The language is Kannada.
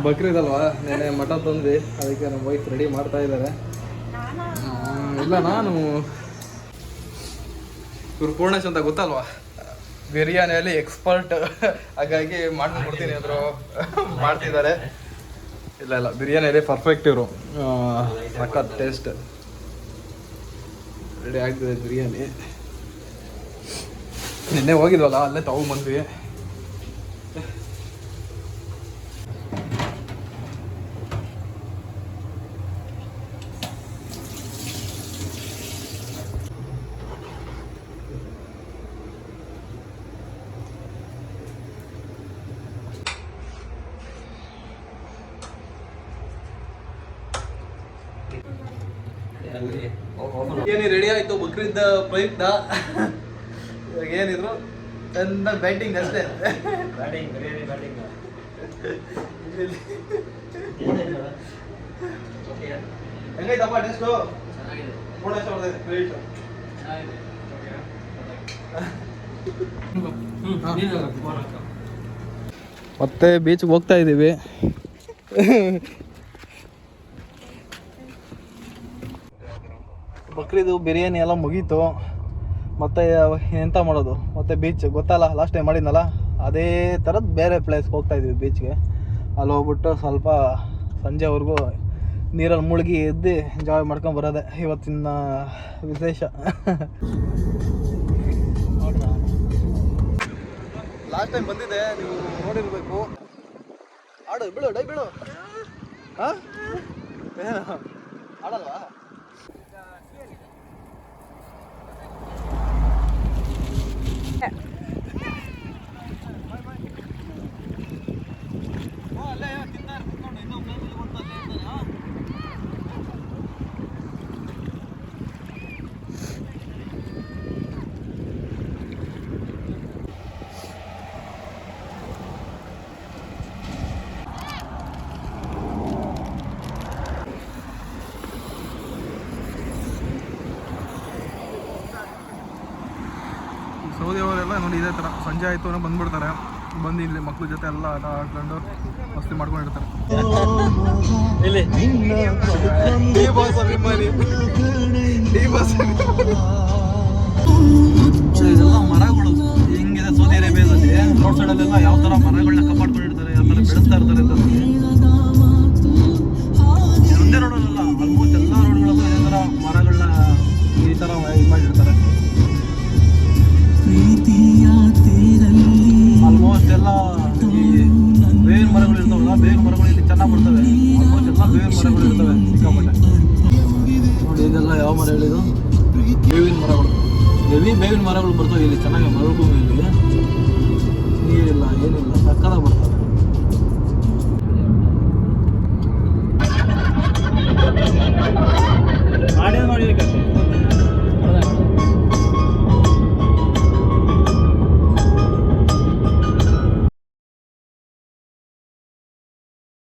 ಬಕ್ರೀದ್ ಅಲ್ವಾ, ನೆನೆ ಮಟನ್ ತಂದ್ವಿ, ಅದಕ್ಕೆ ನಮ್ಮ ವೈಫ್ ರೆಡಿ ಮಾಡ್ತಾ ಇದ್ದಾರೆ. ಇಲ್ಲ ನಾನು ಇವ್ರು ಪೂರ್ಣೇಶ್ ಅಂತ ಗೊತ್ತಲ್ವಾ, ಬಿರಿಯಾನಿಯಲ್ಲಿ ಎಕ್ಸ್ಪರ್ಟ್, ಹಾಗಾಗಿ ಮಾಡ್ಕೊಂಡು ಕೊಡ್ತೀನಿ ಅಂದರು, ಮಾಡ್ತಿದ್ದಾರೆ. ಇಲ್ಲ ಬಿರಿಯಾನಿಯಲ್ಲಿ ಪರ್ಫೆಕ್ಟ್ ಇವರು, ಸಖತ್ ಟೇಸ್ಟ್. ರೆಡಿ ಆಗ್ತಿದೆ ಬಿರಿಯಾನಿ. ನಿನ್ನೆ ಹೋಗಿದ್ವಲ್ಲ, ಅಲ್ಲೇ ತಗೊಂಡ್ಬಂದ್ವಿ. ಬಿರಿಯಾನಿ ರೆಡಿ ಆಯ್ತು ಬಕ್ರೀದ್ ಪ್ರಯುಕ್ತ. ಇವಾಗ ಏನಿದ್ರು ಚೆನ್ನಾಗಿ ಬ್ಯಾಟಿಂಗ್ ಅಷ್ಟೇ. ಹೆಂಗೈತಪ್ಪ ಟೇಸ್ಟು? ಮತ್ತೆ ಬೀಚ್ಗೆ ಹೋಗ್ತಾ ಇದ್ದೀವಿ. ಬಕ್ರೀದು ಬಿರಿಯಾನಿ ಎಲ್ಲ ಮುಗೀತು. ಮತ್ತೆ ಎಂತ ಮಾಡೋದು, ಮತ್ತೆ ಬೀಚ್ ಗೊತ್ತಲ್ಲ, ಲಾಸ್ಟ್ ಟೈಮ್ ಮಾಡಿದ್ನಲ್ಲ ಅದೇ ಥರದ್ದು ಬೇರೆ ಪ್ಲೇಸ್ಗೆ ಹೋಗ್ತಾ ಇದ್ವಿ ಬೀಚ್ಗೆ. ಅಲ್ಲಿ ಹೋಗ್ಬಿಟ್ಟು ಸ್ವಲ್ಪ ಸಂಜೆವರೆಗೂ ನೀರಲ್ಲಿ ಮುಳುಗಿ ಎದ್ದು ಎಂಜಾಯ್ ಮಾಡ್ಕೊಂಡು ಬರೋದೆ ಇವತ್ತಿನ ವಿಶೇಷ. ಲಾಸ್ಟ್ ಟೈಮ್ ಬಂದಿದ್ದೆ, ನೀವು ನೋಡಿರ್ಬೇಕು. ಆಡು ಬಿಡು, ಡೈ ಬಿಡು. ಹಾಂ ಆಡಲ್ವಾ? ಸೌದಿ ಅವರೆಲ್ಲ ನೋಡಿ ಇದೇ ಥರ ಸಂಜೆ ಆಯಿತು ಅನ್ನೋ ಬಂದ್ಬಿಡ್ತಾರೆ. ಬಂದು ಇಲ್ಲಿ ಮಕ್ಳ ಜೊತೆ ಎಲ್ಲ ಆಟ ಆಡ್ಕೊಂಡು ಮಸ್ತಿ ಮಾಡ್ಕೊಂಡಿರ್ತಾರೆ. ಇದೆಲ್ಲ ಮರಗಳು ಹೆಂಗಿದೆ ಸೌದಿ ಅರೇಬಿಯಾದಲ್ಲಿ, ರೋಡ್ ಸೈಡಲ್ಲೆಲ್ಲ ಯಾವ ಥರ ಮರಗಳನ್ನ ಕಾಪಾಡ್ಕೊಂಡಿರ್ತಾರೆ, ಯಾವ ಥರ ಬೆಳೆಸ್ತಾ ಇರ್ತಾರೆ ಅಂತ. ಒಂದೇ ರೋಡಲ್ಲ, ಆಲ್ಮೋಸ್ಟ್ ಎಲ್ಲ ರೋಡ್ಗಳಲ್ಲೂ ಇದೇ ಥರ ಮರಗಳನ್ನ ಈ ಥರ ಇದು ಮಾಡಿರ್ತಾರೆ. ಆಲ್ಮೋಸ್ಟ್ ಎಲ್ಲ ಈ ಬೇವಿನ ಮರಗಳು ಇರ್ತಾವಲ್ಲ, ಬೇವಿನ ಮರಗಳು ಇಲ್ಲಿ ಚೆನ್ನಾಗಿ ಬರ್ತವೆ. ಆಲ್ಮೋಸ್ಟ್ ಎಲ್ಲ ಬೇವಿನ ಮರಗಳು ಇರ್ತವೆ ಸಿಕ್ಕಾಪಟ್ಟೆ. ನೋಡಿ ಇದೆಲ್ಲ ಯಾವ ಮರ ಹೇಳಿದು? ಬೇವಿನ ಮರಗಳು. ಬೇವಿನ ಮರಗಳು ಬರ್ತವೆ ಇಲ್ಲಿ ಚೆನ್ನಾಗಿ. ಮರಳು ಭೂಮಿಯಲ್ಲಿ ನೀರಿಲ್ಲ ಏನಿಲ್ಲ, ಸಕ್ಕತ್ತಾಗಿ ಬರ್ತವೆ.